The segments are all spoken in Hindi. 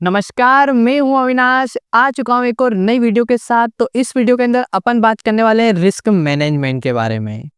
नमस्कार, मैं हूं अविनाश। आ चुका हूं एक और नई वीडियो के साथ। तो इस वीडियो के अंदर अपन बात करने वाले हैं रिस्क मैनेजमेंट के बारे में।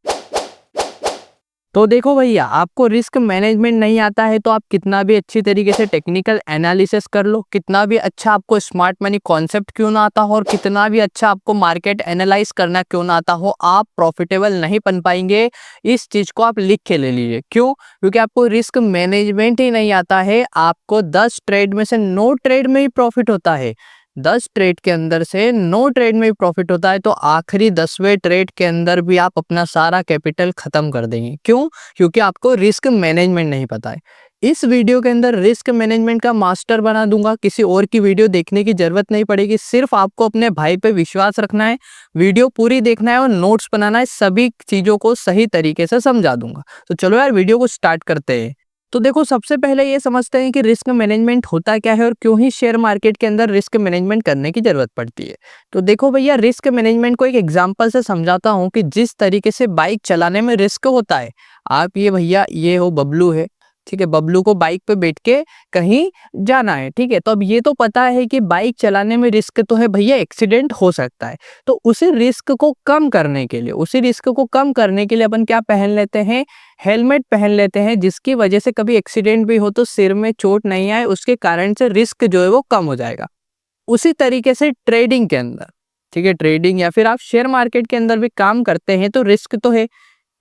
तो देखो भैया, आपको रिस्क मैनेजमेंट नहीं आता है तो आप कितना भी अच्छी तरीके से टेक्निकल एनालिसिस कर लो, कितना भी अच्छा आपको स्मार्ट मनी कॉन्सेप्ट क्यों ना आता हो और कितना भी अच्छा आपको मार्केट एनालाइज करना क्यों ना आता हो, आप प्रॉफिटेबल नहीं बन पाएंगे। इस चीज को आप लिख के ले लीजिए। क्यों? क्योंकि आपको रिस्क मैनेजमेंट ही नहीं आता है। आपको 10 ट्रेड में से 9 ट्रेड में ही प्रॉफिट होता है। 10 ट्रेड के अंदर से 9 ट्रेड में भी प्रॉफिट होता है, तो आखिरी 10वें ट्रेड के अंदर भी आप अपना सारा कैपिटल खत्म कर देंगे। क्यों? क्योंकि आपको रिस्क मैनेजमेंट नहीं पता है। इस वीडियो के अंदर रिस्क मैनेजमेंट का मास्टर बना दूंगा। किसी और की वीडियो देखने की जरूरत नहीं पड़ेगी। सिर्फ आपको अपने भाई पे विश्वास रखना है, वीडियो पूरी देखना है और नोट्स बनाना है। सभी चीजों को सही तरीके से समझा दूंगा। तो चलो यार, वीडियो को स्टार्ट करते हैं। तो देखो, सबसे पहले ये समझते हैं कि रिस्क मैनेजमेंट होता क्या है और क्यों ही शेयर मार्केट के अंदर रिस्क मैनेजमेंट करने की जरूरत पड़ती है। तो देखो भैया, रिस्क मैनेजमेंट को एक एग्जांपल से समझाता हूँ कि जिस तरीके से बाइक चलाने में रिस्क होता है। आप ये भैया, ये हो बबलू है, ठीक है। बबलू को बाइक पे बैठ के कहीं जाना है, ठीक है। तो अब ये तो पता है कि बाइक चलाने में रिस्क तो है भैया, एक्सीडेंट हो सकता है। तो उसी रिस्क को कम करने के लिए अपन क्या पहन लेते हैं? हेलमेट पहन लेते हैं, जिसकी वजह से कभी एक्सीडेंट भी हो तो सिर में चोट नहीं आए, उसके कारण से रिस्क जो है वो कम हो जाएगा। उसी तरीके से ट्रेडिंग के अंदर, ठीक है, ट्रेडिंग या फिर आप शेयर मार्केट के अंदर भी काम करते हैं तो रिस्क तो है,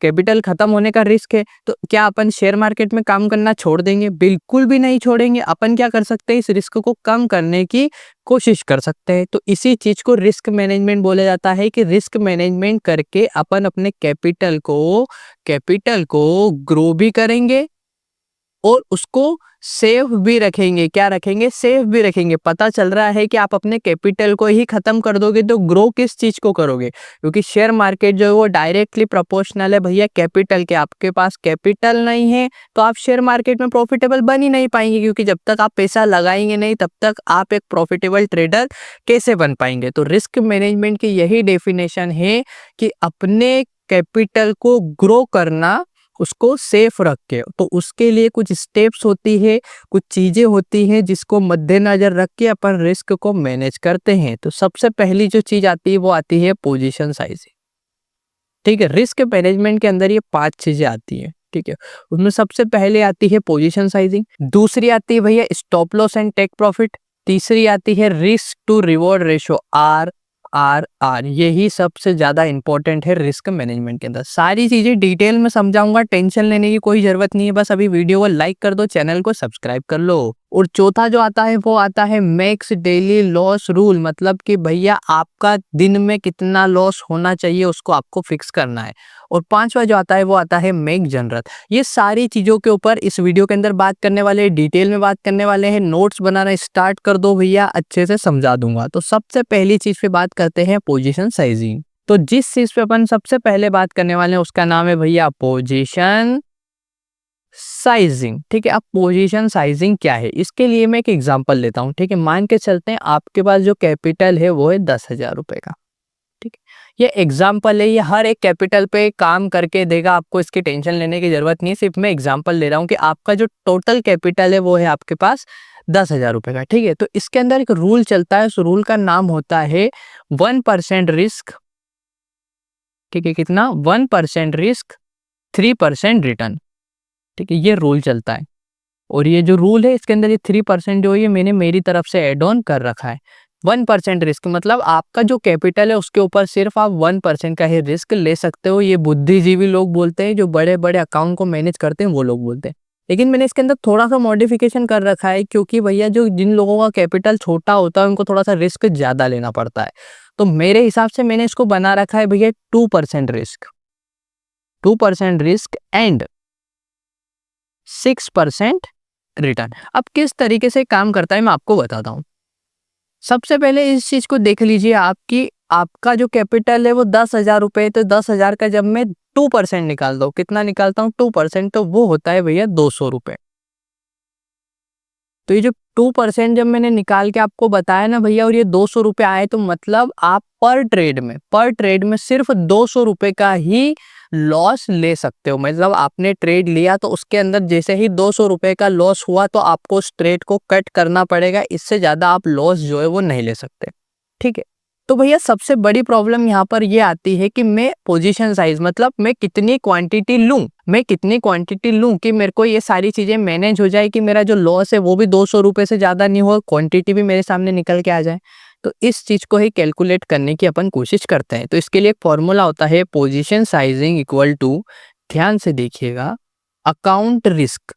कैपिटल खत्म होने का रिस्क है। तो क्या अपन शेयर मार्केट में काम करना छोड़ देंगे? बिल्कुल भी नहीं छोड़ेंगे। अपन क्या कर सकते हैं? इस रिस्क को कम करने की कोशिश कर सकते हैं। तो इसी चीज को रिस्क मैनेजमेंट बोला जाता है कि रिस्क मैनेजमेंट करके अपन अपने कैपिटल को ग्रो भी करेंगे और उसको सेफ भी रखेंगे। क्या रखेंगे? सेफ भी रखेंगे। पता चल रहा है कि आप अपने कैपिटल को ही खत्म कर दोगे तो ग्रो किस चीज को करोगे? क्योंकि शेयर मार्केट जो है वो डायरेक्टली प्रोपोर्शनल है भैया कैपिटल के। आपके पास कैपिटल नहीं है तो आप शेयर मार्केट में प्रॉफिटेबल बन ही नहीं पाएंगे, क्योंकि जब तक आप पैसा लगाएंगे नहीं तब तक आप एक प्रॉफिटेबल ट्रेडर कैसे बन पाएंगे? तो रिस्क मैनेजमेंट की यही डेफिनेशन है कि अपने कैपिटल को ग्रो करना, उसको सेफ रख के। तो उसके लिए कुछ स्टेप्स होती है, कुछ चीजें होती हैं जिसको मद्देनजर रख के अपन रिस्क को मैनेज करते हैं। तो सबसे पहली जो चीज आती है वो आती है पोजीशन साइजिंग, ठीक है। रिस्क मैनेजमेंट के अंदर ये 5 चीजें आती हैं, ठीक है। उसमें सबसे पहले आती है पोजीशन साइजिंग, दूसरी आती है भैया stop loss and take profit, तीसरी आती है risk to reward ratio, RRR। यही सबसे ज्यादा इंपॉर्टेंट है रिस्क मैनेजमेंट के अंदर। सारी चीजें डिटेल में समझाऊंगा, टेंशन लेने की कोई जरूरत नहीं है। बस अभी वीडियो को लाइक कर दो, चैनल को सब्सक्राइब कर लो। और चौथा जो आता है वो आता है मैक्स डेली लॉस रूल, मतलब कि भैया आपका दिन में कितना लॉस होना चाहिए उसको आपको फिक्स करना है। और पांचवा जो आता है वो आता है मेक जनरल। ये सारी चीजों के ऊपर इस वीडियो के अंदर बात करने वाले हैं, डिटेल में बात करने वाले हैं। नोट्स बनाना स्टार्ट कर दो भैया, अच्छे से समझा दूंगा। तो सबसे पहली चीज पे बात करते हैं पोजीशन साइजिंग। तो जिस चीज पे अपन सबसे पहले बात करने वाले हैं उसका नाम है भैया पोजीशन साइजिंग, ठीक है। अब पोजीशन साइजिंग क्या है, इसके लिए मैं एक एग्जांपल लेता हूँ, ठीक है। मान के चलते हैं आपके पास जो कैपिटल है वो है 10,000 रुपए का, ठीक है। ये एग्जाम्पल है, ये हर एक कैपिटल पे काम करके देगा, आपको इसकी टेंशन लेने की जरूरत नहीं है। सिर्फ मैं एग्जाम्पल ले रहा हूँ कि आपका जो टोटल कैपिटल है वो है आपके पास 10,000 रुपए का, ठीक है। तो इसके अंदर एक रूल चलता है, उस रूल का नाम होता है 1% रिस्क, ठीक है। कितना? 1% रिस्क, 3% रिटर्न, ठीक है। ये रूल चलता है। और ये जो रूल है इसके अंदर ये 3% जो है ये मैंने मेरी तरफ से एड ऑन कर रखा है। 1% रिस्क मतलब आपका जो कैपिटल है उसके ऊपर सिर्फ आप 1% का ही रिस्क ले सकते हो। ये बुद्धिजीवी लोग बोलते हैं, जो बड़े बड़े अकाउंट को मैनेज करते हैं वो लोग बोलते हैं। लेकिन मैंने इसके अंदर थोड़ा सा मॉडिफिकेशन कर रखा है, क्योंकि भैया जो जिन लोगों का कैपिटल छोटा होता है उनको थोड़ा सा रिस्क ज्यादा लेना पड़ता है। तो मेरे हिसाब से मैंने इसको बना रखा है भैया 2% रिस्क, 2% रिस्क एंड 6% रिटर्न। अब किस तरीके से काम करता है मैं आपको बताता हूँ। सबसे पहले इस चीज को देख लीजिए, आपका जो कैपिटल है वो 10,000 रुपए, तो 10,000 का जब मैं 2% निकालता हूँ, कितना निकालता हूँ? 2%, तो वो होता है भैया 200 रुपए। तो ये जो 2% जब मैंने निकाल के आपको बताया ना भैया, और ये 200 रुपए आए, तो मतलब आप पर ट्रेड में सिर्फ 200 रुपए का ही लॉस ले सकते हो। मतलब आपने ट्रेड लिया तो उसके अंदर जैसे ही 200 रुपए का लॉस हुआ तो आपको उस ट्रेड को कट करना पड़ेगा, इससे ज़्यादा आप लॉस जो है वो नहीं ले सकते, ठीक है। तो भैया सबसे बड़ी प्रॉब्लम यहाँ पर ये आती है कि मैं पोजीशन साइज, मतलब मैं कितनी क्वांटिटी लूं कि मेरे को ये सारी चीजें मैनेज हो जाए, कि मेरा जो लॉस है वो भी 200 रुपए से ज्यादा नहीं हो, क्वांटिटी भी मेरे सामने निकल के आ जाए। तो इस चीज को ही कैलकुलेट करने की अपन कोशिश करते हैं। तो इसके लिए एक फॉर्मूला होता है, पोजीशन साइजिंग इक्वल टू, ध्यान से देखिएगा, account risk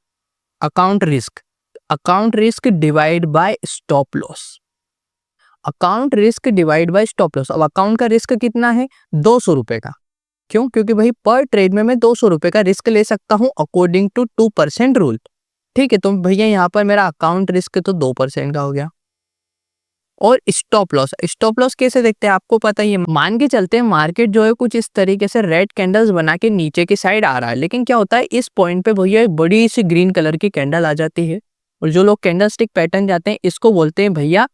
account risk divide by stop loss. Account risk divide by stop loss. अब अकाउंट का रिस्क कितना है? 200 रुपए का। क्यों? क्योंकि भाई पर ट्रेड में मैं 200 रुपए का रिस्क ले सकता हूं अकॉर्डिंग टू 2% रूल, ठीक है। तो भैया यहाँ पर मेरा अकाउंट रिस्क तो 2% का हो गया। और स्टॉप लॉस कैसे देखते हैं आपको पता ही है। मान के चलते हैं मार्केट जो है कुछ इस तरीके से रेड कैंडल्स बना के नीचे की साइड आ रहा है, लेकिन क्या होता है इस पॉइंट पे भैया एक बड़ी सी ग्रीन कलर की कैंडल आ जाती है, और जो लोग कैंडल स्टिक पैटर्न जाते हैं इसको बोलते हैं भैया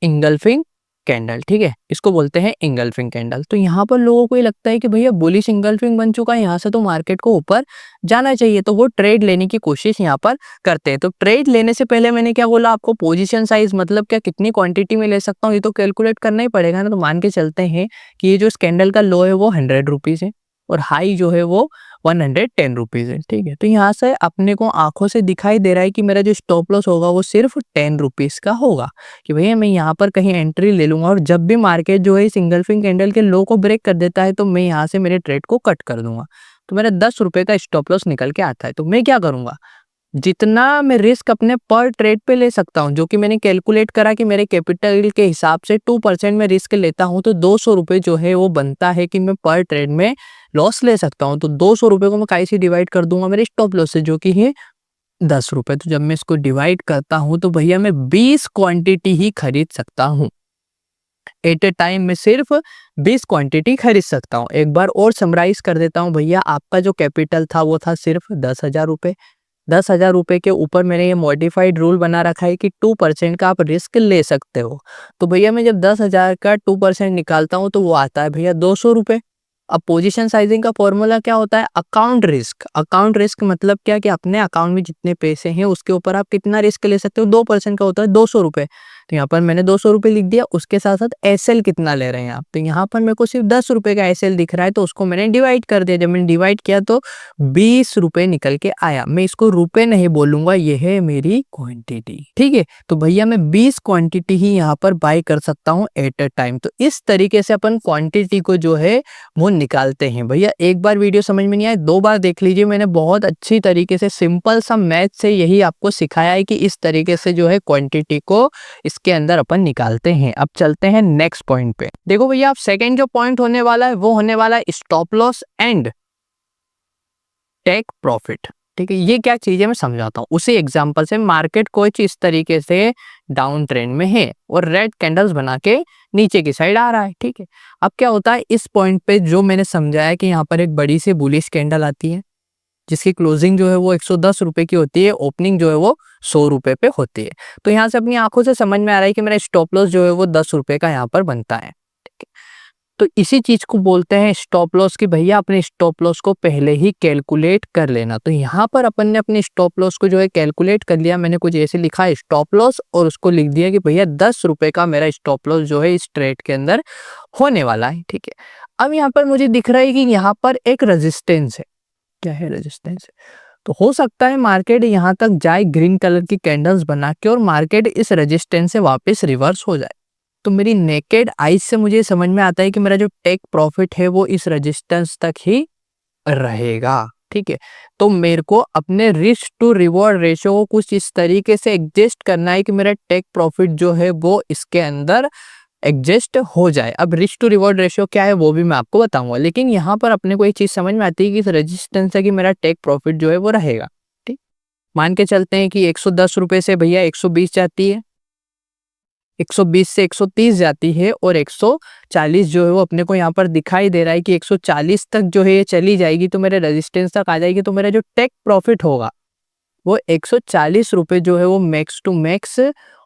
इंगल्फिंग कैंडल, ठीक है, इसको बोलते हैं इंगल्फिंग कैंडल। तो यहाँ पर लोगों को ये लगता है कि भैया बुलिश इंगल्फिंग बन चुका है, यहाँ से तो मार्केट को ऊपर जाना चाहिए, तो वो ट्रेड लेने की कोशिश यहाँ पर करते हैं। तो ट्रेड लेने से पहले मैंने क्या बोला आपको, पोजीशन साइज, मतलब क्या कितनी क्वांटिटी में ले सकता हूँ ये तो कैलकुलेट करना ही पड़ेगा ना। तो मान के चलते हैं कि ये जो इस कैंडल का लो है वो 100 रुपीज है और हाई जो है वो 110 रुपीज है, ठीक है। तो यहाँ से अपने को आंखों से दिखाई दे रहा है कि मेरा जो स्टॉप लॉस होगा वो सिर्फ 10 रुपीज का होगा, कि भैया मैं यहाँ पर कहीं एंट्री ले लूंगा, और जब भी मार्केट जो है सिंगल फिंग कैंडल के लो को ब्रेक कर देता है तो मैं यहाँ से मेरे ट्रेड को कट कर दूंगा। तो मेरा 10 रुपए का स्टॉप लॉस निकल के आता है। तो मैं क्या करूंगा, जितना मैं रिस्क अपने पर ट्रेड पे ले सकता हूँ, जो कि मैंने कैलकुलेट करा कि मेरे कैपिटल के हिसाब से 2% में रिस्क लेता हूँ, तो 200 रुपये जो है वो बनता है कि मैं पर ट्रेड में लॉस ले सकता हूँ। तो 200 रुपये को मैं कैसे डिवाइड कर दूंगा मेरे स्टॉप लॉस से, जो कि है 10 रुपये। तो जब मैं इसको डिवाइड करता हूँ तो भैया मैं 20 क्वांटिटी ही खरीद सकता हूँ। एट ए टाइम में सिर्फ 20 क्वांटिटी खरीद सकता हूँ। एक बार और समराइज कर देता हूँ भैया, आपका जो कैपिटल था वो था सिर्फ 10,000 रुपये। 10,000 रुपये के ऊपर मैंने ये मॉडिफाइड रूल बना रखा है कि 2% का आप रिस्क ले सकते हो। तो भैया मैं जब 10,000 का 2% निकालता हूँ तो वो आता है भैया 200 रुपये। अब पोजीशन साइजिंग का फॉर्मूला क्या होता है, अकाउंट रिस्क मतलब क्या, कि अपने अकाउंट में जितने पैसे हैं उसके ऊपर आप कितना रिस्क ले सकते हो, 2% का होता है 200 रुपये। तो यहाँ पर मैंने 200 रुपये लिख दिया, उसके साथ साथ एसएल कितना ले रहे हैं आप, तो यहाँ पर मेरे को सिर्फ 10 रुपये का एसएल दिख रहा है, तो उसको मैंने डिवाइड कर दिया। जब मैंने डिवाइड किया तो 20 रुपये निकल के आया। मैं इसको रुपए नहीं बोलूंगा, ये है मेरी क्वांटिटी, ठीक है। तो भैया मैं 20 क्वांटिटी ही यहाँ पर बाय कर सकता हूँ एट अ टाइम। तो इस तरीके से अपन क्वांटिटी को जो है वो निकालते हैं। भैया एक बार वीडियो समझ में नहीं आए 2 बार देख लीजिए, मैंने बहुत अच्छी तरीके से सिंपल सा मैथ से यही आपको सिखाया है कि इस तरीके से जो है क्वांटिटी को इसके अंदर अपन निकालते हैं। अब चलते हैं नेक्स्ट पॉइंट पे। देखो भैया आप सेकंड जो पॉइंट होने वाला है वो होने वाला है stop loss and take profit, ठीक है। ये क्या चीज है मैं समझाता हूँ उसी एग्जांपल से। मार्केट कुछ इस तरीके से डाउन ट्रेंड में है और रेड कैंडल्स बना के नीचे की साइड आ रहा है, ठीक है। अब क्या होता है इस पॉइंट पे जो मैंने समझाया कि यहाँ पर एक बड़ी सी बुलिश कैंडल आती है जिसकी क्लोजिंग जो है वो 110 रुपए की होती है, ओपनिंग जो है वो 100 रुपए पे होती है। तो यहाँ से अपनी आंखों से समझ में आ रहा है कि मेरा स्टॉप लॉस जो है वो 10 रुपए का यहाँ पर बनता है, ठीक है। तो इसी चीज को बोलते हैं स्टॉप लॉस की भैया अपने स्टॉप लॉस को पहले ही कैलकुलेट कर लेना। तो यहाँ पर अपन ने अपने स्टॉप लॉस को जो है कैलकुलेट कर लिया। मैंने कुछ ऐसे लिखा है स्टॉप लॉस और उसको लिख दिया कि भैया 10 रुपए का मेरा स्टॉप लॉस जो है इस ट्रेड के अंदर होने वाला है, ठीक है। अब यहाँ पर मुझे दिख रहा है कि यहाँ पर एक रेजिस्टेंस है। क्या है? रेजिस्टेंस है। तो हो सकता है मार्केट यहाँ तक जाए ग्रीन कलर की कैंडल्स बना के और मार्केट इस रेजिस्टेंस से वापस रिवर्स हो जाए। तो मेरी नेकेड आइज से मुझे समझ में आता है कि मेरा जो टेक प्रॉफिट है वो इस रेजिस्टेंस तक ही रहेगा, ठीक है। तो मेरे को अपने रिस्क टू रिवॉर्ड रेशियो को कुछ इस तरीके से एडजस्ट करना है कि मेरा टेक प्रॉफिट जो है वो इसके अंदर एडजस्ट हो जाए। अब रिस्क टू रिवॉर्ड रेशियो क्या है वो भी मैं आपको बताऊंगा, लेकिन यहाँ पर अपने को एक चीज समझ में आती है कि इस रेजिस्टेंस से कि मेरा टेक प्रॉफिट जो है वो रहेगा, ठीक। मान के चलते हैं कि 110 रुपए से भैया 120 जाती है, 120 से 130 जाती है और 140 जो है वो अपने को यहाँ पर दिखाई दे रहा है कि 140 तक जो है ये चली जाएगी तो मेरे रेजिस्टेंस तक आ जाएगी। तो मेरा जो टेक प्रॉफिट होगा वो 140 रुपए जो है वो मैक्स टू मैक्स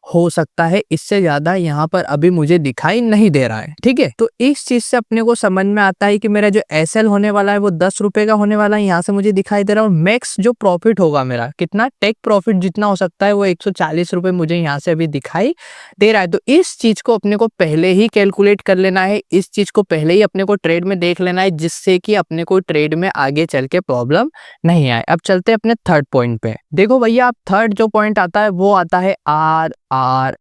हो सकता है, इससे ज्यादा यहाँ पर अभी मुझे दिखाई नहीं दे रहा है। ठीक है, तो इस चीज से अपने को समझ में आता है कि मेरा जो एसएल होने वाला है वो 10 रुपए का होने वाला है, यहाँ से मुझे दिखाई दे रहा है। और मैक्स जो प्रॉफिट होगा मेरा, कितना टेक प्रॉफिट जितना हो सकता है वो 140 रुपए मुझे यहाँ से अभी दिखाई दे रहा है। तो इस चीज को अपने को पहले ही कैलकुलेट कर लेना है, इस चीज को पहले ही अपने को ट्रेड में देख लेना है, जिससे कि अपने को ट्रेड में आगे चल के प्रॉब्लम नहीं आए। अब चलते हैं अपने थर्ड पॉइंट पे। देखो भैया, अब थर्ड जो पॉइंट आता है वो आता है RRR।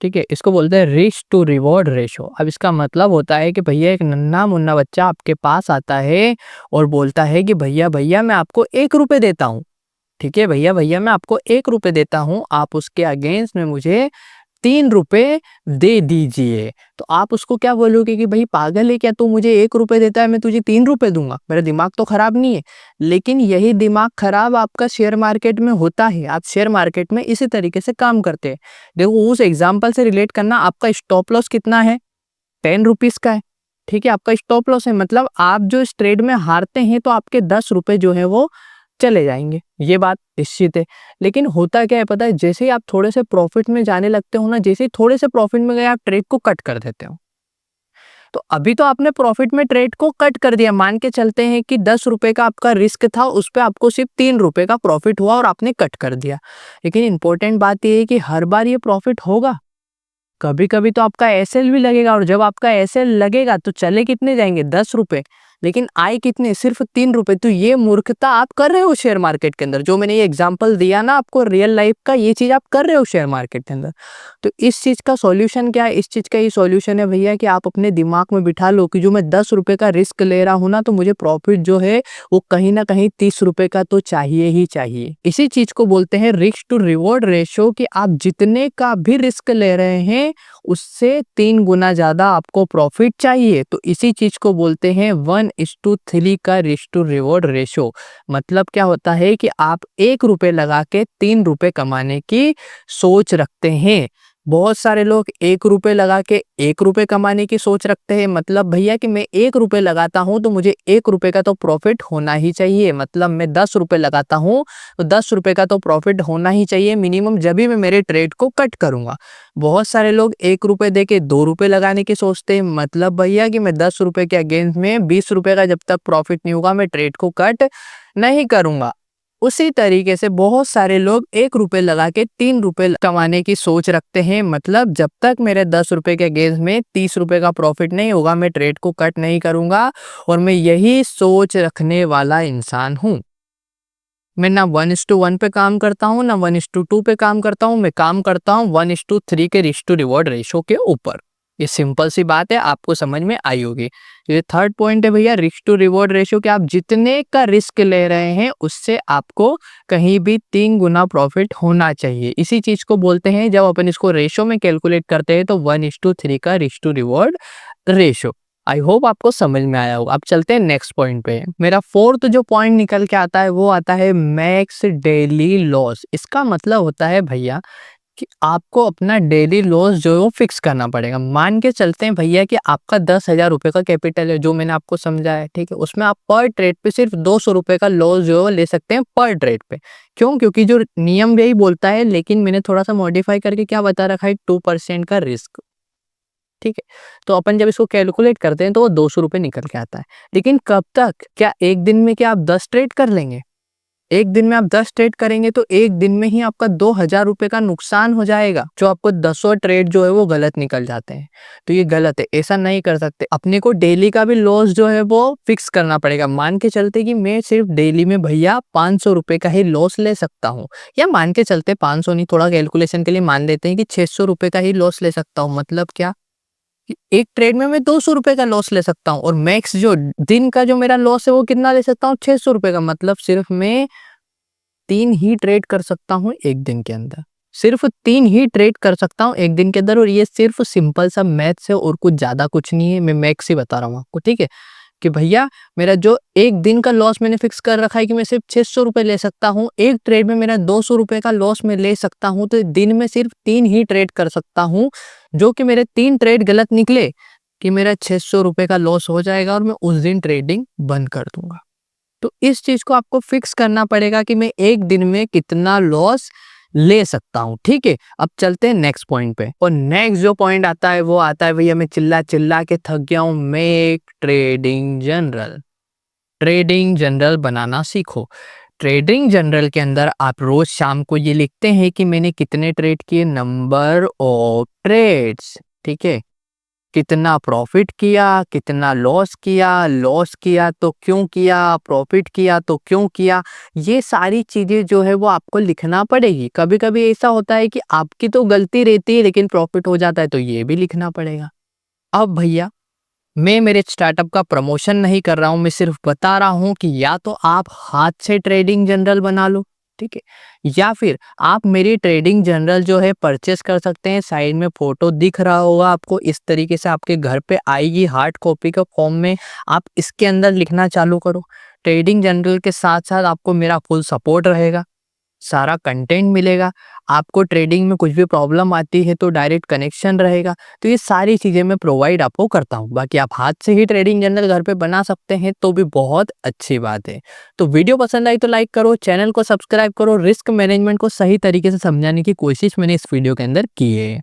ठीक है, इसको बोलते हैं रिस्क टू रिवॉर्ड रेशो। अब इसका मतलब होता है कि भैया एक नन्हा मुन्ना बच्चा आपके पास आता है और बोलता है कि भैया भैया मैं आपको 1 रुपए देता हूँ। ठीक है, भैया भैया मैं आपको 1 रुपए देता हूँ, आप उसके अगेंस्ट में मुझे 3 रुपए दे दीजिए। तो आप उसको क्या बोलोगे कि भाई पागल है क्या, तू मुझे 1 रुपए देता है, मैं तुझे 3 रुपए दूंगा, मेरा दिमाग तो खराब नहीं है। लेकिन यही दिमाग खराब आपका शेयर मार्केट में होता है। आप शेयर मार्केट में इसी तरीके से काम करते हैं। देखो, उस एग्जाम्पल से रिलेट करना, आपका स्टॉप लॉस कितना है? 10 रुपीज का है। ठीक है, आपका स्टॉप लॉस है, मतलब आप जो इस ट्रेड में हारते हैं तो आपके 10 रुपए जो है वो चले जाएंगे, ये बात निश्चित है। लेकिन होता क्या है पता है, जैसे ही आप थोड़े से प्रॉफिट में जाने लगते हो ना, जैसे ही थोड़े से प्रॉफिट में गए आप ट्रेड को कट कर देते हो। तो अभी तो आपने प्रॉफिट में ट्रेड को कट कर दिया, मान के चलते हैं कि 10 रुपए का आपका रिस्क था, उस पर आपको सिर्फ 3 रुपए का प्रॉफिट हुआ और आपने कट कर दिया। लेकिन इंपॉर्टेंट बात यह है कि हर बार ये प्रॉफिट होगा? कभी कभी तो आपका एसएल भी लगेगा, और जब आपका एसएल लगेगा तो चले कितने जाएंगे? 10 रुपए, लेकिन आए कितने? सिर्फ 3 रुपए। तो ये मूर्खता आप कर रहे हो शेयर मार्केट के अंदर। जो मैंने ये एग्जांपल दिया ना आपको रियल लाइफ का, ये चीज आप कर रहे हो शेयर मार्केट के अंदर। तो इस चीज का सॉल्यूशन क्या है? इस चीज का ये सॉल्यूशन है भैया कि आप अपने दिमाग में बिठा लो कि जो मैं 10 रुपए का रिस्क ले रहा हूं ना, तो मुझे प्रॉफिट जो है वो कहीं ना कहीं 30 रुपए का तो चाहिए ही चाहिए। इसी चीज को बोलते हैं रिस्क टू रिवॉर्ड रेशो, कि आप जितने का भी रिस्क ले रहे हैं उससे 3 गुना ज्यादा आपको प्रॉफिट चाहिए। तो इसी चीज को बोलते हैं 1:3 का रिस्क टू रिवॉर्ड रेशो। मतलब क्या होता है कि आप 1 रुपए लगा के 3 रुपए कमाने की सोच रखते हैं। बहुत सारे लोग 1 रुपए लगा के 1 रुपए कमाने की सोच रखते हैं। मतलब भैया कि मैं 1 रुपए लगाता हूं तो मुझे 1 रुपए का तो प्रॉफिट होना ही चाहिए। मतलब मैं 10 रुपए लगाता हूं तो 10 रुपए का तो प्रॉफिट होना ही चाहिए मिनिमम, जब भी मैं मेरे ट्रेड को कट करूंगा। बहुत सारे लोग 1 रुपए दे के 2 रुपए लगाने की सोचते हैं। मतलब भैया कि मैं 10 रुपए के अगेंस्ट में 20 रुपए का जब तक प्रॉफिट नहीं होगा मैं ट्रेड को कट नहीं करूंगा। उसी तरीके से बहुत सारे लोग 1 रुपए लगा के 3 रुपए कमाने की सोच रखते हैं। मतलब जब तक मेरे 10 रुपए के अगेंस्ट में 30 रुपए का प्रॉफिट नहीं होगा मैं ट्रेड को कट नहीं करूंगा। और मैं यही सोच रखने वाला इंसान हूं। मैं ना 1:1 पे काम करता हूँ, ना 1:2 पे काम करता हूँ। मैं काम करता हूँ 1:3 के रिस्क टू रिवॉर्ड रेशो के ऊपर। ये सिंपल सी बात है, आपको समझ में आई होगी। ये थर्ड पॉइंट है भैया, रिस्क टू रिवॉर्ड रेशो, कि आप जितने का रिस्क ले रहे हैं उससे आपको कहीं भी 3 गुना प्रॉफिट होना चाहिए। इसी चीज को बोलते हैं, जब अपन इसको रेशो में कैलकुलेट करते हैं तो 1:3 का risk to reward ratio. I hope आपको समझ में आया होगा। अब चलते हैं नेक्स्ट पॉइंट पे। मेरा फोर्थ जो पॉइंट निकल के आता है वो आता है मैक्स डेली लॉस। इसका मतलब होता है भैया कि आपको अपना डेली लॉस जो है वो फिक्स करना पड़ेगा। मान के चलते हैं भैया कि आपका 10,000 रुपए का कैपिटल है, जो मैंने आपको समझाया, ठीक है। उसमें आप पर ट्रेड पे सिर्फ 200 रुपए का लॉस जो है वो ले सकते हैं पर ट्रेड पे। क्यों? क्योंकि जो नियम यही बोलता है, लेकिन मैंने थोड़ा सा मॉडिफाई करके क्या बता रखा है, 2% का रिस्क। ठीक है, तो अपन जब इसको कैलकुलेट करते हैं तो वो 200 रुपए निकल के आता है। लेकिन कब तक? क्या एक दिन में क्या आप 10 ट्रेड कर लेंगे? एक दिन में आप 10 ट्रेड करेंगे तो एक दिन में ही आपका 2,000 रुपए का नुकसान हो जाएगा। जो आपको 10 ट्रेड जो है वो गलत निकल जाते हैं। तो ये गलत है, ऐसा नहीं कर सकते। अपने को डेली का भी लॉस जो है वो फिक्स करना पड़ेगा। मान के चलते कि मैं सिर्फ डेली में भैया 500 रुपए का ही लॉस ले सकता हूँ, या मान के चलते 500 नहीं, थोड़ा कैलकुलेशन के लिए मान लेते हैं कि 600 रुपए का ही लॉस ले सकता हूँ। मतलब क्या? एक ट्रेड में मैं 200 रुपए का लॉस ले सकता हूँ, और मैक्स जो दिन का जो मेरा लॉस है वो कितना ले सकता हूँ? 600 रुपए का। मतलब सिर्फ मैं 3 ही ट्रेड कर सकता हूँ एक दिन के अंदर। सिर्फ 3 ही ट्रेड कर सकता हूँ एक दिन के अंदर, और ये सिर्फ सिंपल सा मैथ्स है और कुछ ज्यादा कुछ नहीं है। मैं मैक्स ही बता रहा हूँ आपको, ठीक है। कि भैया मेरा जो एक दिन का लॉस मैंने फिक्स कर रखा है कि मैं सिर्फ 600 रुपए ले सकता हूँ, एक ट्रेड में मेरा 200 रुपए का लॉस मैं ले सकता हूँ, तो दिन में सिर्फ 3 ही ट्रेड कर सकता हूँ। जो कि मेरे 3 ट्रेड गलत निकले कि मेरा 600 रुपए का लॉस हो जाएगा और मैं उस दिन ट्रेडिंग बंद कर दूंगा। तो इस चीज को आपको फिक्स करना पड़ेगा कि मैं एक दिन में कितना लॉस ले सकता हूँ। ठीक है, अब चलते हैं नेक्स्ट पॉइंट पे। और नेक्स्ट जो पॉइंट आता है वो आता है, भैया मैं चिल्ला चिल्ला के थक गया हूँ, make trading journal. Trading journal बनाना सीखो। ट्रेडिंग जनरल के अंदर आप रोज शाम को ये लिखते हैं कि मैंने कितने ट्रेड किए, नंबर ऑफ ट्रेड्स। ठीक है, कितना प्रॉफिट किया, कितना लॉस किया तो क्यों किया, प्रॉफिट किया तो क्यों किया। ये सारी चीजें जो है वो आपको लिखना पड़ेगी। कभी कभी ऐसा होता है कि आपकी तो गलती रहती है लेकिन प्रॉफिट हो जाता है, तो ये भी लिखना पड़ेगा। अब भैया मैं मेरे स्टार्टअप का प्रमोशन नहीं कर रहा हूँ, मैं सिर्फ बता रहा हूँ कि या तो आप हाथ से ट्रेडिंग जनरल बना लो, ठीक है, या फिर आप मेरी ट्रेडिंग जनरल जो है परचेस कर सकते हैं। साइड में फोटो दिख रहा होगा आपको, इस तरीके से आपके घर पे आएगी हार्ड कॉपी के फॉर्म में। आप इसके अंदर लिखना चालू करो। ट्रेडिंग जनरल के साथ साथ आपको मेरा फुल सपोर्ट रहेगा, सारा कंटेंट मिलेगा। आपको ट्रेडिंग में कुछ भी प्रॉब्लम आती है तो डायरेक्ट कनेक्शन रहेगा। तो ये सारी चीज़ें मैं प्रोवाइड आपको करता हूँ। बाकी आप हाथ से ही ट्रेडिंग जनरल घर पे बना सकते हैं तो भी बहुत अच्छी बात है। तो वीडियो पसंद आई तो लाइक करो, चैनल को सब्सक्राइब करो। रिस्क मैनेजमेंट को सही तरीके से समझाने की कोशिश मैंने इस वीडियो के अंदर की है।